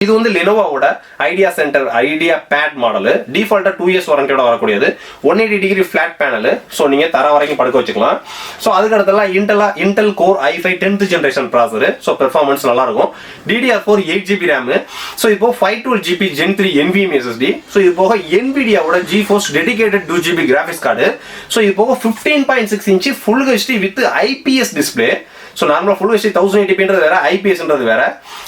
இது வந்து லெனோவோட IDEAPAD model. டிஃபால்ட்டா 2 years வாரண்டியோட வரக்கூடியது. 180 டிகிரி ஃபிளாட் பேனல். ஸோ நீங்க தர வரைக்கும் படுக்க வச்சுக்கலாம். ஸோ அதுக்கு அடுத்தலாம் Intel core i5 10th generation processor. So performance நல்லா இருக்கும். DDR4 8GB RAM. ஸோ இப்போ 512GB Gen 3 NVMe SSD. So இது போக NVIDIAவோட GeForce dedicated 2GB graphics card. So இது போக 15.6 inch full HD with IPS display. So நார்மலாக ஃபுல் HD 1080pன்றது வேற, IPSன்றது வேற.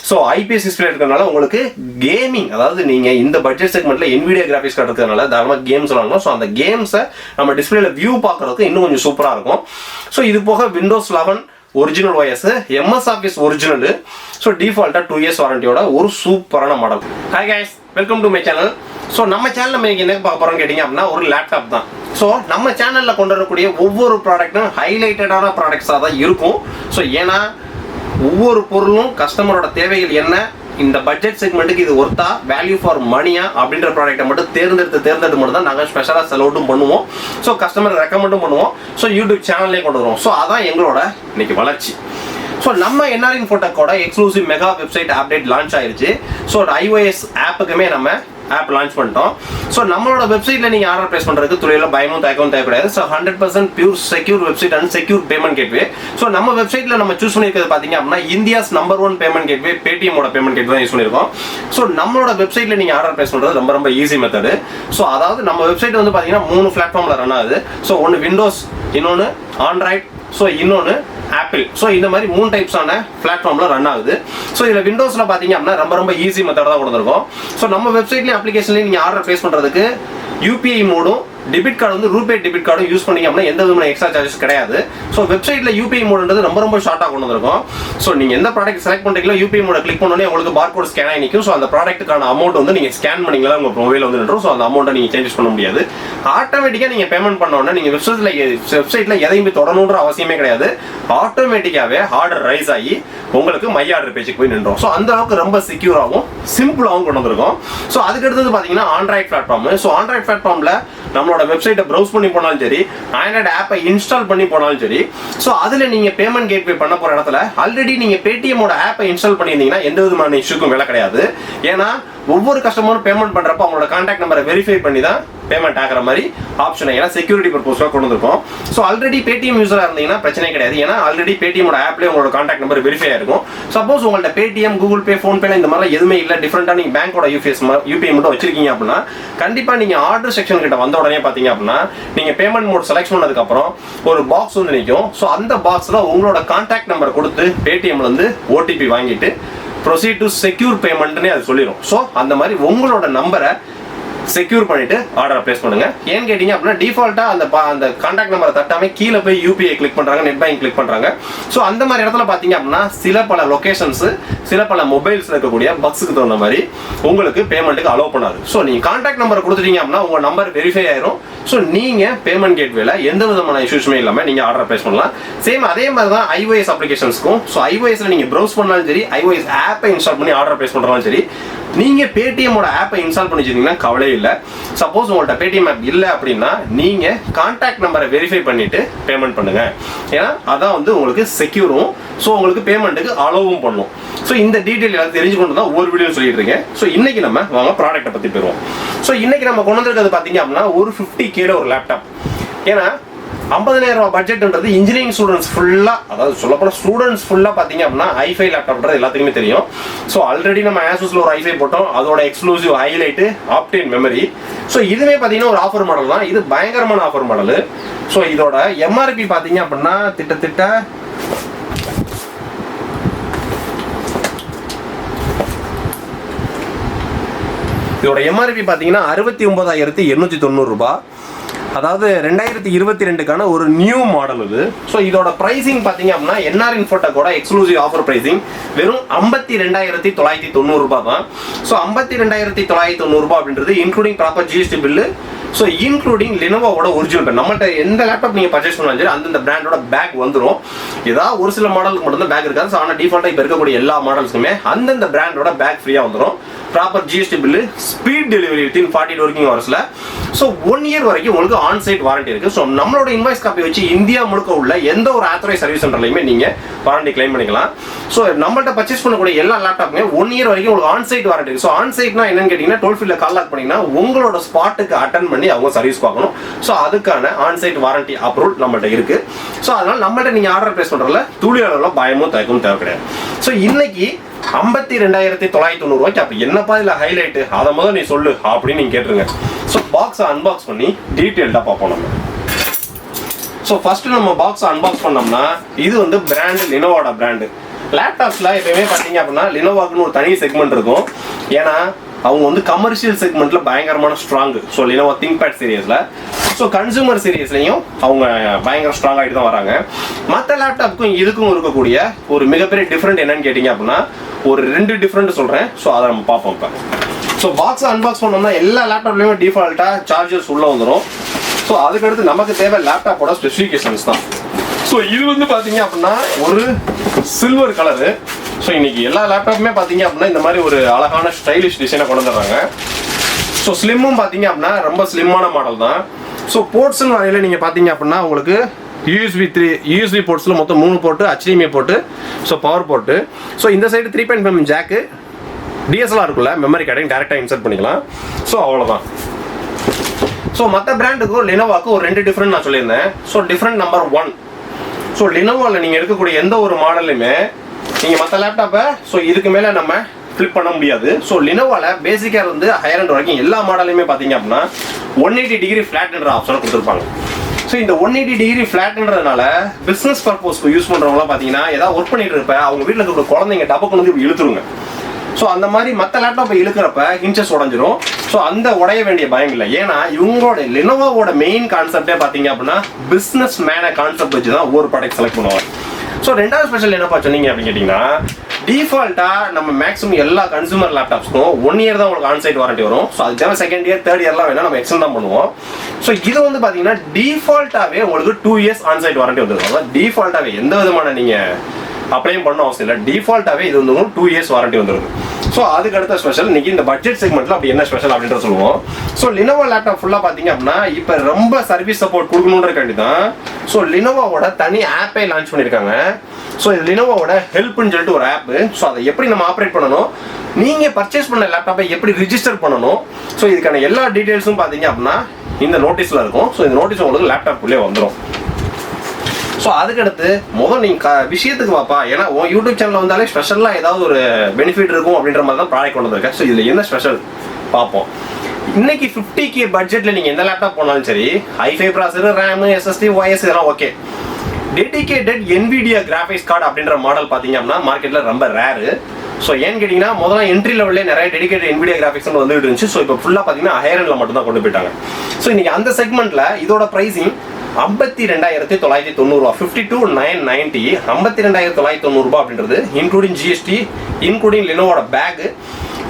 ஸோ IPS டிஸ்பிளே இருக்கிறதுனால உங்களுக்கு கேமிங், அதாவது நீங்க இந்த பட்ஜெட் செக்மெண்ட்ல NVIDIA கிராஃபிக்ஸ் கார்டு இருக்கிறதுனால தாராளமாக கேம்ஸ் விளாடணும். ஸோ அந்த கேம்ஸை நம்ம டிஸ்பிளேல வியூ பார்க்கறதுக்கு இன்னும் கொஞ்சம் சூப்பராக இருக்கும். ஸோ இது போக Windows 11 original OS, MS Office original. So டிஃபால்ட்டா 2 இயர்ஸ் வாரண்டியோட ஒரு சூப்பரான model. Hi guys, welcome to my channel. So நம்ம சேனல் நம்ம என்ன பார்க்க போறோம்னு கேட்டீங்க அப்படின்னா ஒரு லேப்டாப் தான். ஸோ நம்ம சேனலில் கொண்டு வரக்கூடிய ஒவ்வொரு ப்ராடக்ட்டும் ஹைலைட்டடான ப்ராடக்ட்ஸாக தான் இருக்கும். ஸோ ஏன்னா ஒவ்வொரு பொருளும் கஸ்டமரோட தேவைகள் என்ன, இந்த பட்ஜெட் செக்மெண்ட்டுக்கு இது ஒர்த்தா, வேல்யூ ஃபார் மணியா அப்படின்ற ப்ராடக்ட்டை மட்டும் தேர்ந்தெடுத்து மட்டும் தான் நாங்கள் ஸ்பெஷலாக செலவுட்டும் பண்ணுவோம். ஸோ கஸ்டமர் ரெக்கமெண்டும் பண்ணுவோம். ஸோ யூடியூப் சேனல்லே கொண்டு வருவோம். ஸோ அதான் எங்களோட இன்னைக்கு வளர்ச்சி. ஸோ நம்ம NRIN ஃபோட்டோக்கோட exclusive mega website update launch ஆயிருச்சு. ஸோ iOS ஆப்புக்குமே நம்ம ஆப் லான்ச் பண்ணிட்டோம். ஸோ நம்மளோட வெப்சைட்ல நீங்க ஆர்டர் பிளேஸ் பண்றதுக்கு துறையில பயமும் தயக்கவும் தேவைப்படாது. So 100% pure secure website and secure payment gateway. So நம்ம வெப்சைட்ல நம்ம சூஸ் பண்ணிருக்கிறது பாத்தீங்க அப்படின்னா இந்தியாஸ் நம்பர் 1 பேமெண்ட் கேட்வே, பேடிஎம்மோட பேமெண்ட் கேட்வே தான் யூஸ் பண்ணிருக்கோம். ஸோ நம்மளோட வெப்சைட்ல நீங்க ஆர்டர் பிளேஸ் பண்றது ரொம்ப ரொம்ப ஈஸி மெத்தடு. ஸோ அதாவது நம்ம வெப்சைட் வந்து பாத்தீங்கன்னா 3 பிளாட்ஃபார்ம்ல ரன் ஆகுது. ஸோ ஒன்னு விண்டோஸ், இன்னொன்னு ஆண்ட்ராய்ட், ஸோ இன்னொன்னு ஆப்பிள். ஸோ இந்த மாதிரி 3 டைப்ஸான பிளாட்ஃபார்ம்ல ரன் ஆகுது. ஸோ இதில் விண்டோஸ்ல பார்த்தீங்க அப்படின்னா ரொம்ப ரொம்ப ஈஸி மெத்தட் தான் கொடுத்துருக்கோம். ஸோ நம்ம வெப்சைட்லேயும் அப்ளிகேஷன்லேயும் நீங்கள் ஆர்டர் பிளேஸ் பண்ணுறதுக்கு UPI மோடும் டெபிட் கார்டு வந்து ரூபே டெபிட் கார்டும் யூஸ் பண்ணீங்க அப்படின்னா எந்த விதமான எக்ஸ்ட்ரா சார்ஜஸ் கிடையாது. ஸோ வெப்சைட்ல UPI மோடுன்றது ரொம்ப ரொம்ப ஷார்ட்டாக கொண்டு வந்திருக்கும். ஸோ நீங்க எந்த ப்ராடக்ட் செலக்ட் பண்றீங்களோ UPI மோட கிளிக் பண்ணோன்னே உங்களுக்கு பார்கோட் ஸ்கேன் ஆகி நிற்கும். ஸோ அந்த ப்ராடக்ட்டுக்கான அமௌண்ட் வந்து நீங்க ஸ்கேன் பண்ணீங்களா உங்க மொபைல் வந்து நின்றும். ஸோ அந்த அமௌண்ட்டை நீங்க சேஞ்சஸ் பண்ண முடியாது. ஆட்டோமேட்டிக்கா நீங்க பேமெண்ட் பண்ணோன்னா நீங்க வெப்சைட்ல எதையுமே தொடரணுன்ற அவசியமே கிடையாது. ஆட்டோமேட்டிக்காவே ஆர்டர் ரைஸ் ஆகி உங்களுக்கு மை ஆர்டர் பேஜுக்கு போய் நின்றோம். ஸோ அந்த அளவுக்கு ரொம்ப செக்யூராகவும் சிம்பிளாகவும் கொண்டு வந்திருக்கும். ஸோ அதுக்கு அடுத்தது பார்த்தீங்கன்னா ஆண்ட்ராய்ட் பிளாட்ஃபார்ம். ஸோ ஆண்ட்ராய்ட் பிளாட்ஃபார்ம்ல நம்மளோட வெப்சைட்டை ப்ரௌஸ் பண்ணி போனாலும் சரி, ஆண்ட்ராய்டு ஆப்பை இன்ஸ்டால் பண்ணி போனாலும் சரி, ஸோ அதில் நீங்கள் பேமெண்ட் கேட்வே பண்ண போகிற இடத்துல ஆல்ரெடி நீங்கள் பேடிஎம்மோட ஆப்பை இன்ஸ்டால் பண்ணியிருந்தீங்கன்னா எந்த விதமான இஷ்யூக்கும் வேலை கிடையாது. ஏன்னா ஒவ்வொரு கஸ்டமரும் பேமெண்ட் பண்ணுறப்ப அவங்களோட கான்டாக்ட் நம்பரை வெரிஃபை பண்ணி தான் பேமெண்ட் ஆகிற மாதிரி ஆப்ஷனை, ஏன்னா செக்யூரிட்டி பர்பஸ்க்காக கொண்டு வந்திருக்கோம். ஸோ ஆல்ரெடி பேடிஎம் யூஸராக இருந்தீங்கன்னா பிரச்சனை கிடையாது. ஏன்னா ஆல்ரெடி பேடிஎம்மோட ஆப்லேயே உங்களோட கான்டாக்ட் நம்பர் வெரிஃபை ஆயிருக்கும். சப்போஸ் உங்கள்ட்ட பேடிஎம், கூகுள் பே, ஃபோன்பே இந்த மாதிரிலாம் எதுவுமே இல்லை, டிஃப்ரெண்டாக நீங்கள் பேங்கோட UPI மட்டும் வச்சிருக்கீங்க அப்படின்னா கண்டிப்பாக நீங்கள் ஆர்டர் செக்ஷன் கிட்ட வந்த உடனே பார்த்தீங்க அப்படின்னா நீங்கள் பேமெண்ட் மோட் செலக்ட் பண்ணதுக்கப்புறம் ஒரு பாக்ஸ் வந்து நிற்கும். ஸோ அந்த பாக்ஸில் உங்களோட கான்டாக்ட் நம்பர் கொடுத்து பேடிஎம்ல இருந்து OTP வாங்கிட்டு ப்ரொசீட் டு செக்யூர் பேமெண்ட்னே அது சொல்லிடும். ஸோ அந்த மாதிரி உங்களோட நம்பரை செக்யூர் பண்ணிட்டு ஆர்டர் பிளேஸ் பண்ணுங்க. ஏன்னு கேட்டீங்க அப்படின்னா டிஃபால்ட்டா அந்த கான்டாக்ட் நம்பரை தட்டாம கீழே போய் UPI கிளிக் பண்றாங்க, நெட் பேங்கிங் கிளிக் பண்றாங்க. ஸோ அந்த மாதிரி இடத்துல பாத்தீங்க அப்படின்னா சில பல லொகேஷன்ஸ், சில பல மொபைல்ஸ்ல இருக்கக்கூடிய பக்ஸுக்கு தகுந்த மாதிரி உங்களுக்கு பேமெண்ட்டுக்கு அலோவ் பண்ணாது. ஸோ நீங்க கான்டாக்ட் நம்பர் கொடுத்துட்டீங்க அப்படின்னா உங்க நம்பர் வெரிஃபை ஆயிரும். ஸோ நீங்க பேமெண்ட் கேட்வேல எந்த விதமான இஷ்யூஸுமே இல்லாம நீங்க ஆர்டர் பிளேஸ் பண்ணலாம். சேம் அதே மாதிரி தான் iOS அப்ளிகேஷன்ஸ்க்கும். ஸோ iOSல நீங்க ப்ரௌஸ் பண்ணாலும் சரி, iOS ஆப்பை இன்ஸ்டால் பண்ணி ஆர்டர் பிளேஸ் பண்றாலும் சரி, நீங்க பேடிஎம்மோட ஆப்பை இன்ஸ்டால் பண்ணி வச்சிருந்தீங்கன்னா கவலை இல்லை. சப்போஸ் உங்கள்ட்ட பேடிஎம் ஆப் இல்லை அப்படின்னா நீங்க கான்டாக்ட் நம்பரை வெரிஃபை பண்ணிட்டு பேமெண்ட் பண்ணுங்க. ஏன்னா அதான் வந்து உங்களுக்கு செக்யூரும், ஸோ உங்களுக்கு பேமெண்ட்டுக்கு அலோவும் பண்ணும். ஸோ இந்த டீட்டெயில் எல்லாம் தெரிஞ்சுக்கொண்டு தான் ஒவ்வொரு வீடியோ சொல்லிட்டு இருக்கேன். ஸோ இன்னைக்கு நம்ம வாங்க ப்ராடக்ட்டை பத்தி போயிருவோம். ஸோ இன்னைக்கு நம்ம கொண்டு வந்திருக்கிறது பாத்தீங்க அப்படின்னா ஒரு 50K ஒரு லேப்டாப். ஏன்னா 50,000 ரூபாய் பட்ஜெட்ன்றது இன்ஜினியரிங் ஸ்டூடெண்ட்ஸ் ஃபுல்லா, அதாவது சொல்லப்போனால் ஸ்டூடெண்ட்ஸ் ஃபுல்லா பாத்தீங்க அப்படின்னா i5 லேப்டாப்ன்றது எல்லாத்துக்குமே தெரியும். ஸோ ஆல்ரெடி நம்ம ஆசூஸ்ல ஒரு i5 போட்டோம், அதோட எக்ஸ்க்ளூசிவ் ஹைலைட் ஆப்டேன் மெமரி. ஸோ இதுவே பாத்தீங்கன்னா ஒரு ஆஃபர் மாடல் தான். இது பயங்கரமான ஆஃபர் மாடல். ஸோ இதோட MRP பாத்தீங்க அப்படின்னா கிட்டத்தட்ட இதோட MRP பாத்தீங்கன்னா 69,890 ரூபாய். அதாவது 2022க்கான ஒரு நியூ மாடல் இது. ஸோ இதோட பிரைசிங் பார்த்தீங்க அப்படின்னா NRIN ஃபோட்டோக்கோட எக்ஸ்க்ளூசிவ் ஆஃபர் பிரைசிங் வெறும் 52,990 ரூபாய் தான். ஸோ 52,990 ரூபாய் அப்படின்றது including proper GST bill. So including லெனோவோட ஒரிஜினல் பேக். நம்மள்ட்ட எந்த லேப்டாப் நீங்கள் பர்ச்சேஸ் பண்ணாலும் சரி அந்தந்த பிராண்டோட பேக் வந்துடும். ஏதாவது ஒரு சில மாடலுக்கு மட்டும்தான் பேக் இருக்காது. ஸோ ஆனால் டிஃபால்ட்டாக இப்போ இருக்கக்கூடிய எல்லா மாடல்ஸுக்குமே அந்தந்த பிராண்டோட பேக் ஃப்ரீயாக வந்துடும். Proper GST bill, speed delivery within 48 working ஹவர்ஸ்ல. ஸோ 1 இயர் வரைக்கும் உங்களுக்கு ஆன்சைட் வாரண்டி இருக்கு. ஸோ நம்மளோட இன்வாய்ஸ் காப்பி வச்சு இந்தியா முழுக்க உள்ள எந்த ஒரு ஆத்தரைஸ் சர்வீஸ் சென்டர்லையுமே நீங்க வாரண்டி கிளைம் பண்ணிக்கலாம். ஸோ நம்மள்ட்ட பர்ச்சேஸ் பண்ணக்கூடிய எல்லா லேப்டாப்புமே 1 இயர் வரைக்கும் உங்களுக்கு ஆன்சைட் வாரண்டி இருக்கு. ஸோ ஆன்சைட்னா என்னன்னு கேட்டீங்கன்னா, டோல் ஃப்ரீல கால் லாக் பண்ணீங்கன்னா உங்களோட ஸ்பாட்டுக்கு அட்டன் பண்ணி அவங்க சர்வீஸ் பார்க்கணும். ஸோ அதுக்கான ஆன்சைட் வாரண்டி அப்ரூவல் நம்மள்ட்ட இருக்கு. ஸோ அதனால நம்மள்ட்ட நீங்க ஆர்டர் பிளேஸ் பண்றதுல துளி அளவுல பயமும் தயக்கமும் தேவை கிடையாது. ஸோ இன்னைக்கு 52,990 ரூபாய்க்கு அப்ப என்னப்பா இதுல ஹைலைட், அதை முதல்ல நீ சொல்லு அப்படின்னு நீங்க கேட்டுருங்க. ஸோ பாக்ஸை அன்பாக்ஸ் பண்ணி டீட்டெயில்டா பார்ப்போம் நம்ம. ஸோ ஃபர்ஸ்ட் நம்ம பாக்ஸை அன்பாக்ஸ் பண்ணோம்னா, இது வந்து பிராண்ட் லினோவோட பிராண்டு. லேப்டாப்ஸ்ல எப்பயுமே பார்த்தீங்க அப்படின்னா லினோவாக்குன்னு ஒரு தனி செக்மெண்ட் இருக்கும். ஏன்னா அவங்க வந்து கமர்ஷியல் செக்மெண்ட்ல பயங்கரமான ஸ்ட்ராங். ஸோ லினோவா திங்க்பேட் சீரியஸ்ல, ஸோ கன்சூமர் சீரியஸ்லையும் அவங்க பயங்கர ஸ்ட்ராங் ஆகிட்டு தான் வராங்க. மற்ற லேப்டாப்புக்கும் இதுக்கும் இருக்கக்கூடிய ஒரு மிகப்பெரிய டிஃப்ரெண்ட் என்னன்னு கேட்டீங்க அப்படின்னா, ஒரு 2 டிஃப்ரெண்ட் சொல்றேன். ஸோ அதை நம்ம பார்ப்போம் இப்போ. ஸோ பாக்ஸை அன்பாக்ஸ் பண்ணோம்னா எல்லா லேப்டாப்லையுமே டிஃபால்ட்டா சார்ஜர்ஸ் உள்ள வந்துடும். ஸோ அதுக்கடுத்து நமக்கு தேவை லேப்டாப்போட ஸ்பெசிஃபிகேஷன்ஸ் தான். ஸோ இது வந்து பார்த்தீங்க அப்படின்னா ஒரு சில்வர் கலரு. ஸோ இன்னைக்கு எல்லா லேப்டாப்புமே பார்த்தீங்க அப்படின்னா இந்த மாதிரி ஒரு அழகான ஸ்டைலிஷ் டிசைனை கொண்டு வந்துடுறாங்க. ஸோ ஸ்லிம்மும் பார்த்தீங்க அப்படின்னா ரொம்ப ஸ்லிம்மான மாடல் தான். ஸோ போர்ட்ஸ்னு வரையில் நீங்கள் பார்த்தீங்க அப்படின்னா உங்களுக்கு யூஎஸ்பி போர்ட்ஸில் மொத்தம் 3 port, HDMI port, so power port. So இந்த சைடு 3.5mm ஜாக்கு, DSLR இருக்குல்ல மெமரி கார்டையும் டேரெக்டாக இன்சர்ட் பண்ணிக்கலாம். ஸோ அவ்வளோதான். ஸோ மற்ற பிராண்டுக்கும் லினோவாக்கும் ஒரு 2 டிஃப்ரெண்ட் நான் சொல்லியிருந்தேன். ஸோ டிஃப்ரெண்ட் நம்பர் 1, ஸோ லினோவாவில் நீங்கள் எடுக்கக்கூடிய எந்த ஒரு மாடலுமே நீங்கள் மற்ற லேப்டாப்பை ஸோ இதுக்கு மேலே நம்ம ஃப்ளிப் பண்ண முடியாது. ஸோ லினோவாவில் பேசிக்காக வந்து ஹையர் அண்ட் வரைக்கும் எல்லா மாடலுமே பார்த்தீங்க அப்படின்னா 180 டிகிரி ஃப்ளாட்ன்ற ஆப்ஷனை கொடுத்துருப்பாங்க. ஸோ இந்த 180 டிகிரி ஃப்ளாட்ன்றதுனால பிஸ்னஸ் பர்பஸ்க்கு யூஸ் பண்ணுறவங்களாம் பார்த்தீங்கன்னா ஏதாவது ஒர்க் பண்ணிட்டு இருப்ப அவங்க வீட்டில் இருக்கிற குழந்தைங்க டபக்கு வந்து இப்படி இழுத்துருங்க. ஸோ அந்த மாதிரி மற்ற லேப்டாப்பை இழுக்கிறப்ப ஹின்ச்சஸ் உடஞ்சிரும். ஸோ அந்த உடைய வேண்டிய பயம் இல்லை. ஏன்னா இவங்களோட லினோவோட மெயின் கான்செப்டே பார்த்தீங்க அப்படின்னா பிஸ்னஸ் மேனை கான்செப்ட் வச்சு தான் ஒவ்வொரு ப்ராடக்ட் செலக்ட் பண்ணுவாங்க. ஸோ ரெண்டாவது ஸ்பெஷல் என்னப்பா சொன்னீங்க அப்படின்னு கேட்டிங்கன்னா, டிஃபால்ட்டாக நம்ம மேக்ஸிமம் எல்லா கன்சூமர் லேப்டாப்ஸ்க்கும் 1 இயர் தான் உங்களுக்கு ஆன்சைட் வாரண்டி வரும். ஸோ அது தேவை 2nd இயர் 3rd இயர்லாம் வேணால் நம்ம எக்ஸ்டெண்ட் தான் பண்ணுவோம். ஸோ இது வந்து பார்த்தீங்கன்னா டிஃபால்ட்டாகவே உங்களுக்கு 2 இயர்ஸ் ஆன்சைட் வாரண்டி வந்துருக்கும். டிஃபால்ட்டாகவே எந்த விதமான நீங்கள் அப்ளையும் பண்ண அவசியம் இல்லை. டிஃபால்ட்டாகவே இது வந்து 2 இயர்ஸ் வாரண்டி வந்துருக்கு. ஸோ அதுக்கு அடுத்த ஸ்பெஷல் இன்னைக்கு இந்த பட்ஜெட் செக்மெண்ட்ல அப்படி என்ன ஸ்பெஷல் அப்படின்ற சொல்லுவோம். ஸோ லினோவோ லேப்டாப் ஃபுல்லாக பார்த்தீங்க அப்படின்னா இப்போ ரொம்ப சர்வீஸ் சப்போர்ட் கொடுக்கணுன்றக்காண்டி தான் ஸோ லினோவோட தனி ஆப்பே லான்ச் பண்ணியிருக்காங்க. ஸோ இது லினோவோட ஹெல்ப்னு சொல்லிட்டு ஒரு ஆப். ஸோ அதை எப்படி நம்ம ஆப்ரேட் பண்ணணும், நீங்கள் பர்ச்சேஸ் பண்ண லேப்டாப்பை எப்படி ரிஜிஸ்டர் பண்ணணும், ஸோ இதுக்கான எல்லா டீட்டெயில்ஸும் பார்த்தீங்க அப்படின்னா இந்த நோட்டீஸில் இருக்கும். ஸோ இந்த நோட்டீஸ் உங்களுக்கு லேப்டாப்புக்குள்ளே வந்துடும். ஸோ அதுக்கடுத்து முதல் நீங்கள் விஷயத்துக்கு வாப்பா, ஏன்னா உன் யூடியூப் சேனலில் வந்தாலே ஸ்பெஷலாக ஏதாவது ஒரு பெனிஃபிட் இருக்கும் அப்படின்ற மாதிரி தான் ப்ராடக்ட் கொண்டு வந்திருக்கேன். ஸோ இதில் என்ன ஸ்பெஷல் பார்ப்போம். இன்னைக்கு 50K பட்ஜெட்டில் நீங்கள் எந்த லேப்டாப் போனாலும் சரி, i5 ப்ராசர், ரேமு, SSD, OS இதெல்லாம் okay. Dedicated NVIDIA graphics card அப்படின்ற மாடல் பார்த்தீங்க அப்படின்னா மார்க்கெட்டில் ரொம்ப ரேரு. ஸோ ஏன்னு கேட்டிங்கன்னா முதல்ல என்ட்ரி லெவல்லே நிறைய டெடிகேட்டட் NVIDIA கிராஃபிக்ஸ் வந்துட்டு இருந்துச்சு. ஸோ இப்போ ஃபுல்லாக பார்த்தீங்கன்னா ஹையர் மட்டும் தான் கொண்டு போயிட்டாங்க. ஸோ இன்னைக்கு அந்த செக்மெண்ட்டில் இதோட ப்ரைஸிங் 52,990 ரூபா, 52,990, 52,990 ரூபா அப்படின்றது இன்க்ளூடிங் GST, இன்க்ளூடிங் லினோவோட bag,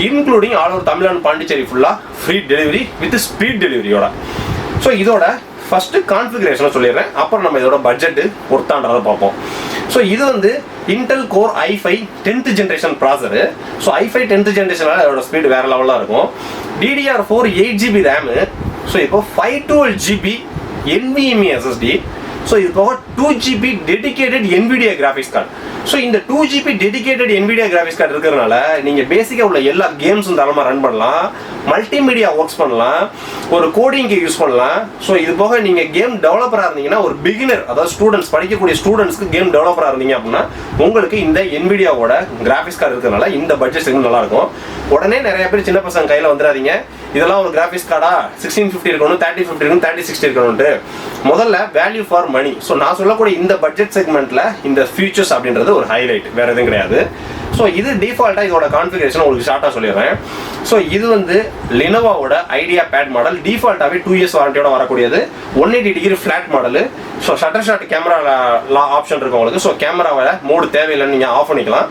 including all over Tamil Nadu Pondicherry ஃபுல்லாக ஃப்ரீ டெலிவரி வித் ஸ்பீட் டெலிவரியோட. ஸோ இதோட ஃபர்ஸ்ட் கான்ஃபிகரேஷனை சொல்லிடுறேன், அப்புறம் நம்ம இதோட பட்ஜெட் ஒர்த்தான்றதை பார்ப்போம். ஸோ இது வந்து Intel core i5 10th generation processor. So i5 10th ஜென்ரேஷனால அதோட ஸ்பீடு வேற லெவலாக இருக்கும். DDR4 8GB RAM. ஸோ இப்போ 512GB NVMe SSD. ஸோ இது போக 2GB dedicated NVIDIA graphics card. So இந்த 2GB dedicated NVIDIA graphics card இருக்கிறதுனால நீங்கள் பேசிக்காக உள்ள எல்லா கேம்ஸும் தரமாக ரன் பண்ணலாம், மல்டிமீடியா ஒர்க்ஸ் பண்ணலாம், ஒரு கோடிங்க்கு யூஸ் பண்ணலாம். ஸோ இது போக நீங்கள் கேம் டெவலப்பராக இருந்தீங்கன்னா, ஒரு பிகினர் அதாவது ஸ்டூடெண்ட்ஸ் படிக்கக்கூடிய ஸ்டூடெண்ட்ஸ்க்கு கேம் டெவலப்பராக இருந்தீங்க அப்படின்னா உங்களுக்கு இந்த NVIDIAவோட கிராஃபிக்ஸ் கார்டு இருக்கிறதுனால இந்த பட்ஜெட் செக்மெண்ட் நல்லாயிருக்கும். உடனே நிறைய பேர் சின்ன பசங்க கையில் வந்துடாதீங்க, இதெல்லாம் ஒரு கிராஃபிக்ஸ் கார்டா 1650 இருக்கணும், 3050 இருக்கணும், 3060 இருக்கணும்ட்டு. முதல்ல வேல்யூ ஃபார் மணி. ஸோ நான் சொல்லக்கூடிய இந்த பட்ஜெட் செக்மெண்ட்ல இந்த ஃபியூச்சர்ஸ் அப்படின்றது ஒரு ஹைலைட், வேற எதுவும் கிடையாது. ஸோ இது டிஃபால்ட்டா இதோட கான்ஃபிகரேஷன் உங்களுக்கு ஷார்ட்டா சொல்லிடுறேன். ஸோ இது வந்து லினோவோட IDEAPAD மாடல், டிஃபால்ட்டாகவே 2 இயர்ஸ் வாரண்டியோட வரக்கூடியது, 180 degree flat model. So shutter shot camera option இருக்கு உங்களுக்கு. ஸோ கேமராவில் மோடு தேவையில்லைன்னு நீங்கள் ஆஃப் பண்ணிக்கலாம்.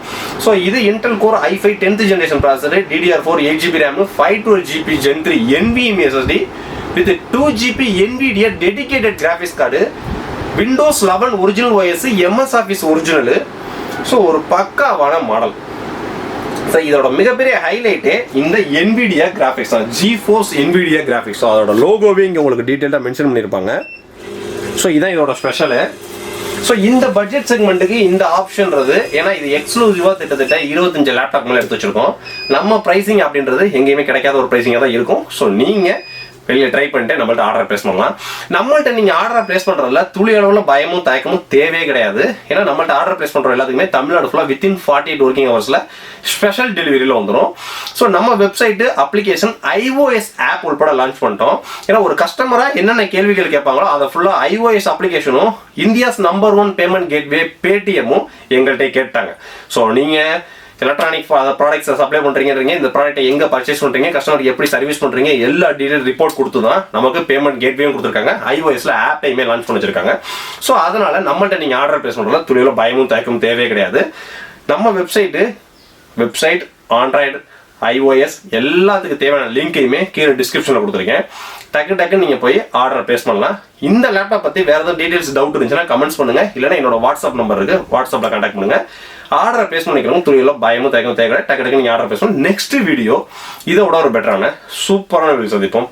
ஸோ இது Intel core i5 10th generation ப்ராசர், DDR4 8GB RAM, 512GB Gen 3 NVMe SSD with 2GB NVIDIA dedicated graphics card, Windows 11 original OS, MS Office original. So ஒரு பக்காவான மாடல். ஸோ இதோட மிகப்பெரிய ஹைலைட்டே இந்த NVIDIA கிராஃபிக்ஸ் தான், GeForce NVIDIA graphics. So அதோட லோகோவே இங்கே உங்களுக்கு டீட்டெயிலாக மென்ஷன் பண்ணியிருப்பாங்க. ஸோ இதான் இதோட ஸ்பெஷலு. ஸோ இந்த பட்ஜெட் செக்மெண்ட்டுக்கு இந்த ஆப்ஷன்றது, ஏன்னா இது எக்ஸ்க்ளூசிவாக கிட்டத்தட்ட 25 லேப்டாப் மேலே எடுத்து வச்சிருக்கோம். நம்ம ப்ரைஸிங் அப்படின்றது எங்கேயுமே கிடைக்காத ஒரு ப்ரைஸிங்காக தான் இருக்கும். ஸோ நீங்கள் வெளியே ட்ரை பண்ணிட்டு நம்மள்ட்ட ஆர்டர் பிளேஸ் பண்ணலாம். நம்மள்ட்ட நீங்கள் ஆர்டர் பிளேஸ் பண்ணுறதுல துளி அளவில் பயமும் தயக்கமும் தேவையே கிடையாது. ஏன்னா நம்மள்ட்ட ஆர்டர் பிளேஸ் பண்ணுற எல்லாத்துக்குமே தமிழ்நாடு ஃபுல்லாக வித்தின் 48 ஒர்க்கிங் ஹவர்ஸில் ஸ்பெஷல் டெலிவரியில் வந்துடும். ஸோ நம்ம வெப்சைட்டு, அப்ளிகேஷன், iOS ஆப் உள்பட லான்ச் பண்ணிட்டோம். ஏன்னா ஒரு கஸ்டமராக என்னென்ன கேள்விகள் கேட்பாங்களோ அதை ஃபுல்லாக iOS அப்ளிகேஷனும் இந்தியாஸ் நம்பர் 1 பேமெண்ட் கேட்வே பேடிஎம்மும் எங்கள்கிட்ட கேட்டாங்க. ஸோ நீங்கள் எலக்ட்ரானிக் ப்ராடக்ட்ஸை சப்ளை பண்ணுறீங்க, இந்த ப்ராடக்ட்டை எங்கே பர்ச்சேஸ் பண்ணுறீங்க, கஸ்டமருக்கு எப்படி சர்வீஸ் பண்ணுறீங்க, எல்லா டீடைல் ரிப்போர்ட் கொடுத்து தான் நமக்கு பேமெண்ட் கேட்வேயும் கொடுத்துருக்காங்க. iOSல ஆப்பையுமே லான்ச் பண்ணி வச்சிருக்காங்க. ஸோ அதனால நம்மள்ட்ட நீங்கள் ஆர்டர் பிளேஸ் பண்ணுறதுல துளியில் பயமும் தயக்கமும் தேவையே கிடையாது. நம்ம வெப்சைட் ஆண்ட்ராய்டு, iOS எல்லாத்துக்கு தேவையான லிங்கையுமே கீழே டிஸ்கிரிப்ஷனில் கொடுத்துருக்கேன். டக்குன்னு நீங்கள் போய் ஆர்டர் பிளேஸ் பண்ணலாம். இந்த லேப்டாப் பற்றி வேறு எதாவது டீடைல்ஸ் டவுட் இருந்துச்சுன்னா கமெண்ட்ஸ் பண்ணுங்கள். இல்லைன்னா என்னோட வாட்ஸ்அப் நம்பர் இருக்குது, வாட்ஸ்அப்பில் கான்டாக்ட் பண்ணுங்கள். ஆர்டர் பிளேஸ் பண்ணிக்கிறோம். துணியில் பயமும் தயக்கம் தேவை. டக்கு நீங்கள் ஆர்டர் பிளேஸ் பண்ணணும். நெக்ஸ்ட் வீடியோ இதோட ஒரு பெட்டரான சூப்பரான வீடியோ சந்திப்போம்.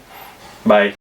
பாய்.